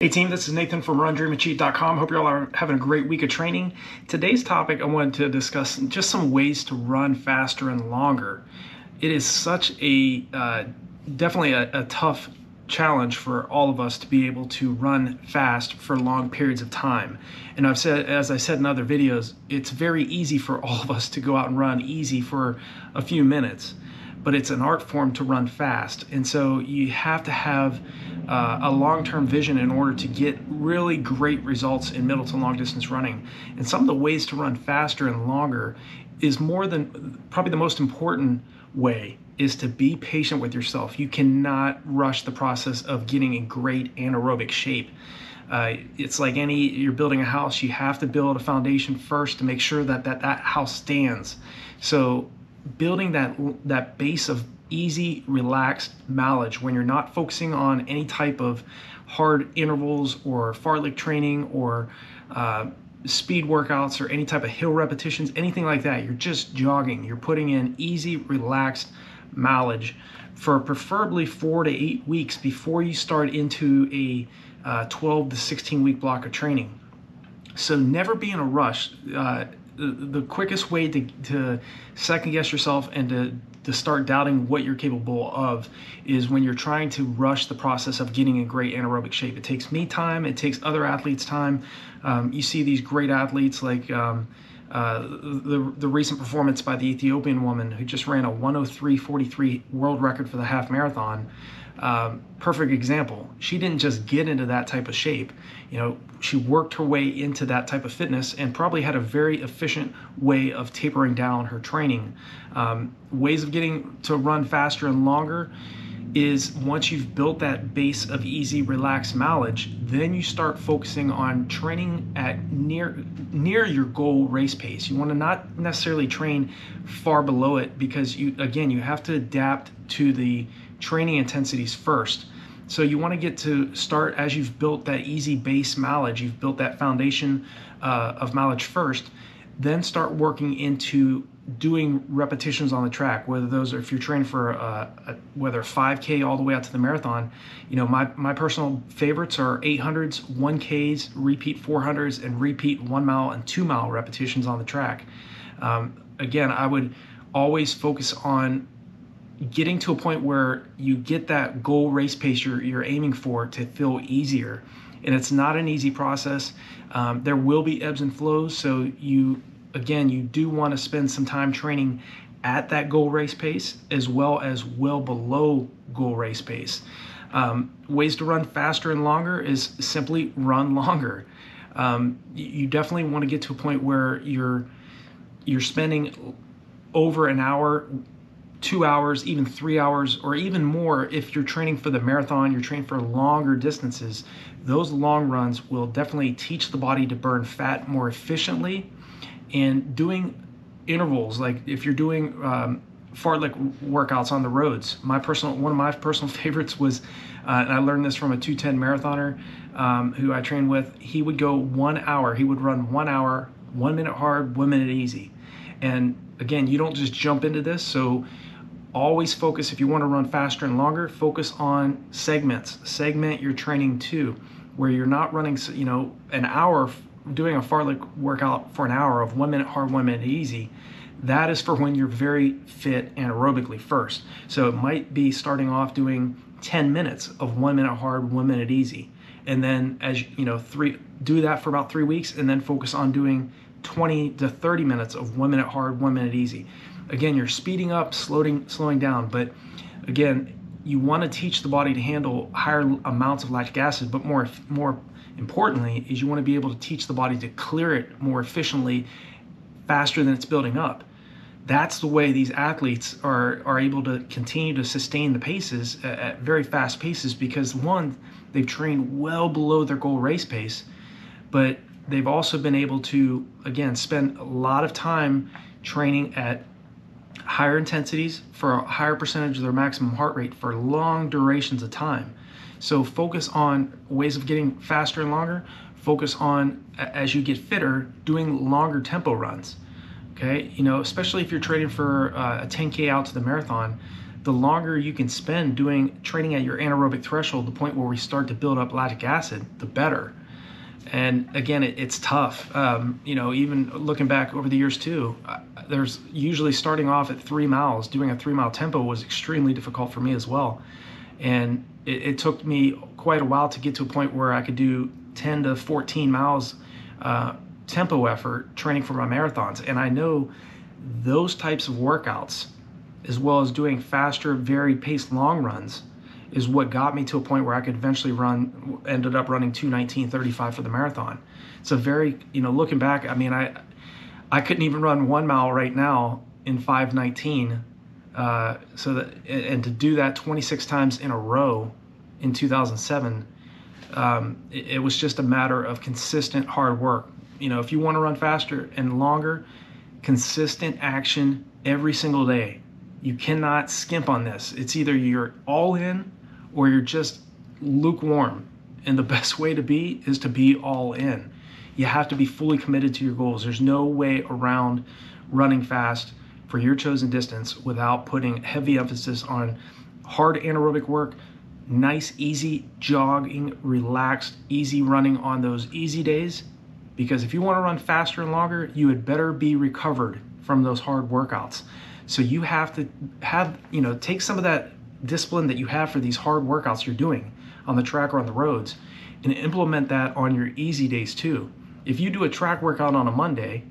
Hey team, this is Nathan from RunDreamAchieve.com. Hope you all are having a great week of training. Today's topic, I wanted to discuss just some ways to run faster and longer. It is such a definitely a tough challenge for all of us to be able to run fast for long periods of time. And as I said in other videos, it's very easy for all of us to go out and run easy for a few minutes, but it's an art form to run fast. And so you have to have a long-term vision in order to get really great results in middle to long distance running. And some of the ways to run faster and longer is probably the most important way is to be patient with yourself. You cannot rush the process of getting in great anaerobic shape. It's like you're building a house, you have to build a foundation first to make sure that house stands. So building that base of easy, relaxed mileage when you're not focusing on any type of hard intervals or fartlek training or speed workouts or any type of hill repetitions, anything like that. You're just jogging. You're putting in easy, relaxed mileage for preferably 4 to 8 weeks before you start into a 12 to 16 week block of training. So never be in a rush. The quickest way to second guess yourself and to start doubting what you're capable of is when you're trying to rush the process of getting in great anaerobic shape. It takes me time, it takes other athletes time. You see these great athletes like the recent performance by the Ethiopian woman who just ran a 1:03:43 world record for the half marathon. Perfect example. She didn't just get into that type of shape. She worked her way into that type of fitness and probably had a very efficient way of tapering down her training. Ways of getting to run faster and longer is once you've built that base of easy, relaxed mileage, then you start focusing on training at near your goal race pace. You want to not necessarily train far below it because you have to adapt to the training intensities first. So you want to get to start as you've built that easy base mileage, you've built that foundation of mileage first, then start working into doing repetitions on the track, whether those are, if you're training for whether 5K all the way out to the marathon. My personal favorites are 800s, 1Ks, repeat 400s, and repeat 1 mile and 2 mile repetitions on the track. Again, I would always focus on getting to a point where you get that goal race pace you're aiming for to feel easier. And it's not an easy process. There will be ebbs and flows. So you do want to spend some time training at that goal race pace as well as well below goal race pace. Ways to run faster and longer is simply run longer. You definitely want to get to a point where you're spending over an hour, 2 hours, even 3 hours, or even more if you're training for the marathon, you're training for longer distances. Those long runs will definitely teach the body to burn fat more efficiently. And doing intervals, like if you're doing fartlek workouts on the roads, one of my personal favorites was, and I learned this from a 2:10 marathoner who I trained with. He would go 1 hour. He would run 1 hour, 1 minute hard, 1 minute easy. And again, you don't just jump into this. So always focus, if you want to run faster and longer, focus on segments. Segment your training too, where you're not running, an hour, doing a fartlek workout for an hour of 1 minute hard, 1 minute easy. That is for when you're very fit anaerobically first. So it might be starting off doing 10 minutes of 1 minute hard, 1 minute easy. And then do that for about 3 weeks and then focus on doing 20 to 30 minutes of 1 minute hard, 1 minute easy. Again, you're speeding up, slowing down, but again, you want to teach the body to handle higher amounts of lactic acid, but more importantly is you want to be able to teach the body to clear it more efficiently, faster than it's building up. That's the way these athletes are able to continue to sustain the paces at very fast paces because one, they've trained well below their goal race pace, but they've also been able to, again, spend a lot of time training at higher intensities for a higher percentage of their maximum heart rate for long durations of time. So focus on ways of getting faster and longer. Focus on, as you get fitter, doing longer tempo runs. Okay, especially if you're training for a 10K out to the marathon, the longer you can spend training at your anaerobic threshold, the point where we start to build up lactic acid, the better. And again, it's tough. Even looking back over the years too, there's usually starting off at 3 miles, doing a 3-mile tempo was extremely difficult for me as well. And it took me quite a while to get to a point where I could do 10 to 14 miles tempo effort training for my marathons. And I know those types of workouts, as well as doing faster, varied paced long runs, is what got me to a point where I could eventually ended up running 2:19:35 for the marathon. It's a very, looking back, I mean, I couldn't even run 1 mile right now in 5:19. And to do that 26 times in a row in 2007, it was just a matter of consistent hard work. If you want to run faster and longer, consistent action every single day. You cannot skimp on this. It's either you're all in or you're just lukewarm. And the best way to be is to be all in. You have to be fully committed to your goals. There's no way around running fast for your chosen distance without putting heavy emphasis on hard anaerobic work, nice, easy jogging, relaxed, easy running on those easy days. Because if you want to run faster and longer, you had better be recovered from those hard workouts. So you have to take some of that discipline that you have for these hard workouts you're doing on the track or on the roads and implement that on your easy days too. If you do a track workout on a Monday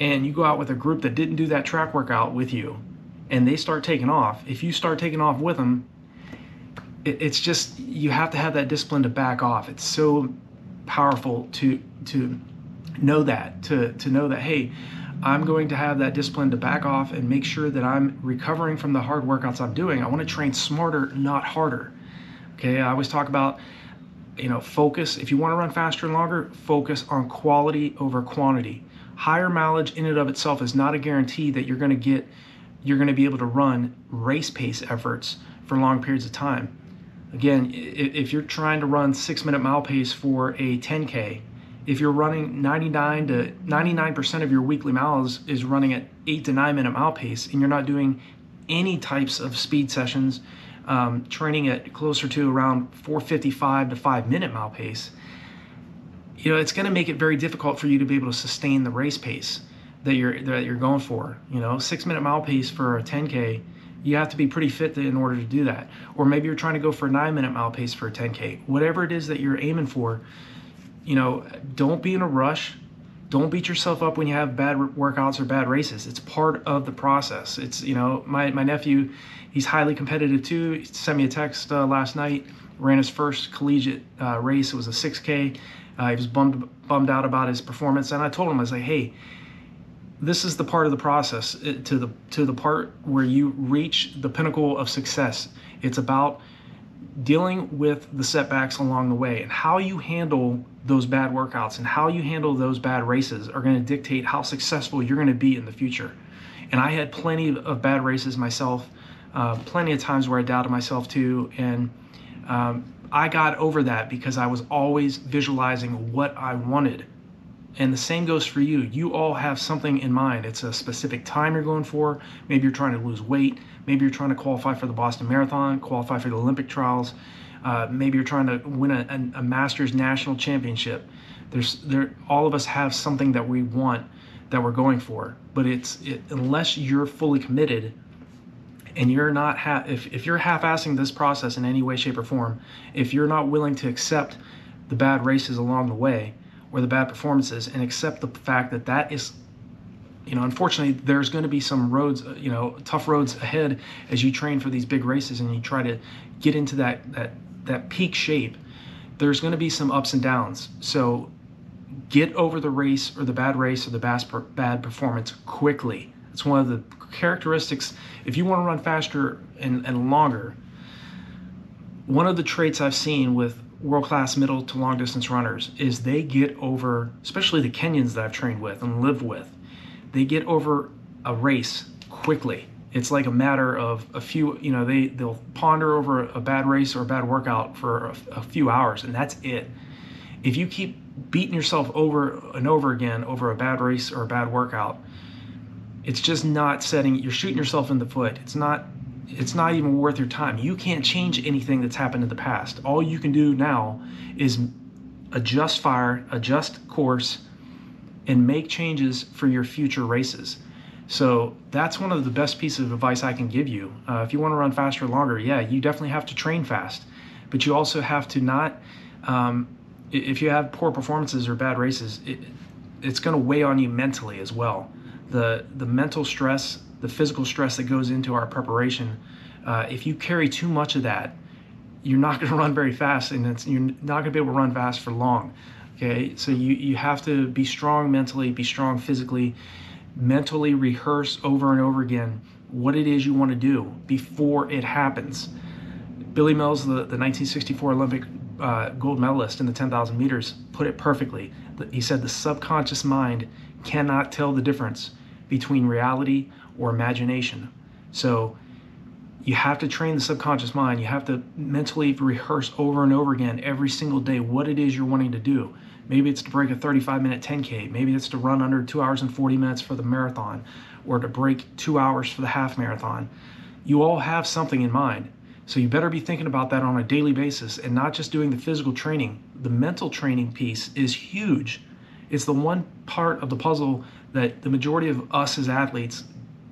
and you go out with a group that didn't do that track workout with you and they start taking off, if you start taking off with them, it's just, you have to have that discipline to back off. It's so powerful to know that, to know that, hey, I'm going to have that discipline to back off and make sure that I'm recovering from the hard workouts I'm doing. I want to train smarter, not harder. Okay, I always talk about, focus. If you want to run faster and longer, focus on quality over quantity. Higher mileage in and of itself is not a guarantee that you're going to be able to run race pace efforts for long periods of time. Again, if you're trying to run 6-minute mile pace for a 10K, if you're running 99% of your weekly miles is running at 8 to 9 minute mile pace, and you're not doing any types of speed sessions, training at closer to around 4:55 to 5-minute mile pace, it's going to make it very difficult for you to be able to sustain the race pace that you're going for. 6-minute mile pace for a 10K, you have to be pretty fit in order to do that. Or maybe you're trying to go for a 9-minute mile pace for a 10K. Whatever it is that you're aiming for, don't be in a rush. Don't beat yourself up when you have bad workouts or bad races. It's part of the process. It's, my nephew, he's highly competitive too. He sent me a text last night, ran his first collegiate race. It was a 6K. He was bummed out about his performance. And I told him, I was like, hey, this is the part of the process to the part where you reach the pinnacle of success. It's about dealing with the setbacks along the way, and how you handle those bad workouts and how you handle those bad races are going to dictate how successful you're going to be in the future. And I had plenty of bad races myself, plenty of times where I doubted myself too, and I got over that because I was always visualizing what I wanted. And the same goes for you. You all have something in mind. It's a specific time you're going for. Maybe you're trying to lose weight. Maybe you're trying to qualify for the Boston Marathon, qualify for the Olympic trials. Maybe you're trying to win a Masters National Championship. All of us have something that we want, that we're going for. But unless you're fully committed, and you're not if you're half-assing this process in any way, shape, or form, if you're not willing to accept the bad races along the way, or the bad performances, and accept the fact that is, unfortunately, there's going to be some roads, tough roads ahead as you train for these big races and you try to get into that peak shape. There's going to be some ups and downs. So get over the race or the bad bad performance quickly. It's one of the characteristics. If you want to run faster and longer, one of the traits I've seen with world-class middle to long distance runners is they get over, especially the Kenyans that I've trained with and lived with, they get over a race quickly. It's like a matter of a few, they'll ponder over a bad race or a bad workout for a few hours, and that's it. If you keep beating yourself over and over again over a bad race or a bad workout, it's just not you're shooting yourself in the foot. It's not it's not even worth your time. You can't change anything that's happened in the past. All you can do now is adjust fire, adjust course, and make changes for your future races. So that's one of the best pieces of advice I can give you. If you want to run faster or longer, yeah, you definitely have to train fast, but you also have to not, if you have poor performances or bad races, it's going to weigh on you mentally as well. The mental stress, the physical stress that goes into our preparation, if you carry too much of that, you're not going to run very fast, and you're not going to be able to run fast for long. Okay, so you have to be strong mentally, be strong physically, mentally rehearse over and over again what it is you want to do before it happens. Billy Mills, the 1964 Olympic gold medalist in the 10,000 meters, put it perfectly. He said the subconscious mind cannot tell the difference between reality or imagination. So you have to train the subconscious mind. You have to mentally rehearse over and over again every single day what it is you're wanting to do. Maybe it's to break a 35-minute 10K. Maybe it's to run under 2 hours and 40 minutes for the marathon, or to break 2 hours for the half marathon. You all have something in mind. So you better be thinking about that on a daily basis, and not just doing the physical training. The mental training piece is huge. It's the one part of the puzzle that the majority of us as athletes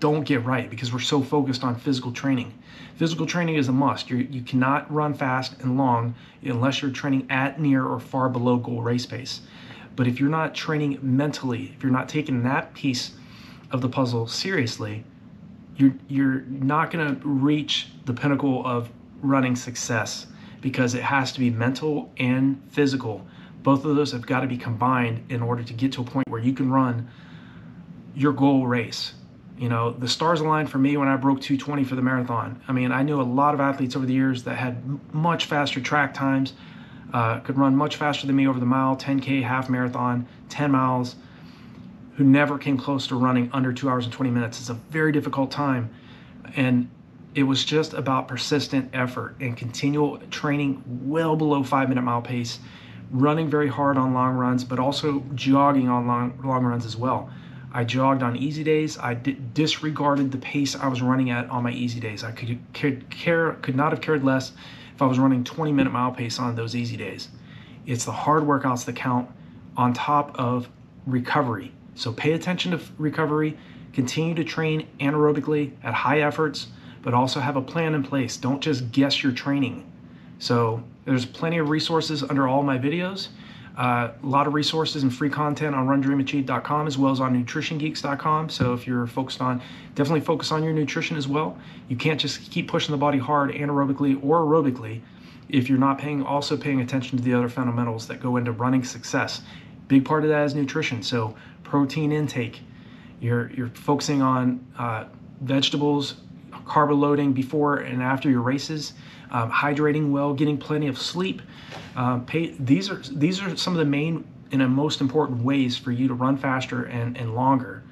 don't get right, because we're so focused on physical training. Physical training is a must. You cannot run fast and long unless you're training at, near, or far below goal race pace. But if you're not training mentally, if you're not taking that piece of the puzzle seriously, you're not going to reach the pinnacle of running success, because it has to be mental and physical. Both of those have got to be combined in order to get to a point where you can run your goal race. You know, the stars aligned for me when I broke 2:20 for the marathon. I mean, I knew a lot of athletes over the years that had much faster track times, could run much faster than me over the mile, 10K, half marathon, 10 miles, who never came close to running under 2 hours and 20 minutes. It's a very difficult time. And it was just about persistent effort and continual training well below 5-minute mile pace, running very hard on long runs, but also jogging on long runs as well. I jogged on easy days. I disregarded the pace I was running at on my easy days. I could not have cared less if I was running 20-minute mile pace on those easy days. It's the hard workouts that count, on top of recovery. So pay attention to recovery, continue to train anaerobically at high efforts, but also have a plan in place. Don't just guess your training. So there's plenty of resources under all my videos. A lot of resources and free content on RunDreamAchieve.com, as well as on NutritionGeeks.com. So if you're definitely focus on your nutrition as well. You can't just keep pushing the body hard anaerobically or aerobically if you're not also paying attention to the other fundamentals that go into running success. Big part of that is nutrition. So protein intake. You're focusing on vegetables, carb loading before and after your races, hydrating well, getting plenty of sleep. These are some of the main and most important ways for you to run faster and longer.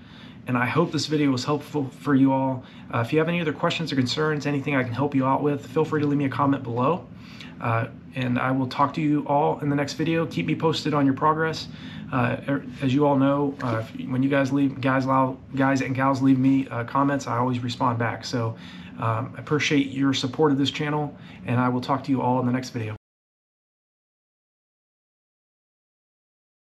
And I hope this video was helpful for you all. If you have any other questions or concerns, anything I can help you out with, feel free to leave me a comment below. And I will talk to you all in the next video. Keep me posted on your progress. As you all know, when you guys and gals leave me comments, I always respond back. So I appreciate your support of this channel, and I will talk to you all in the next video.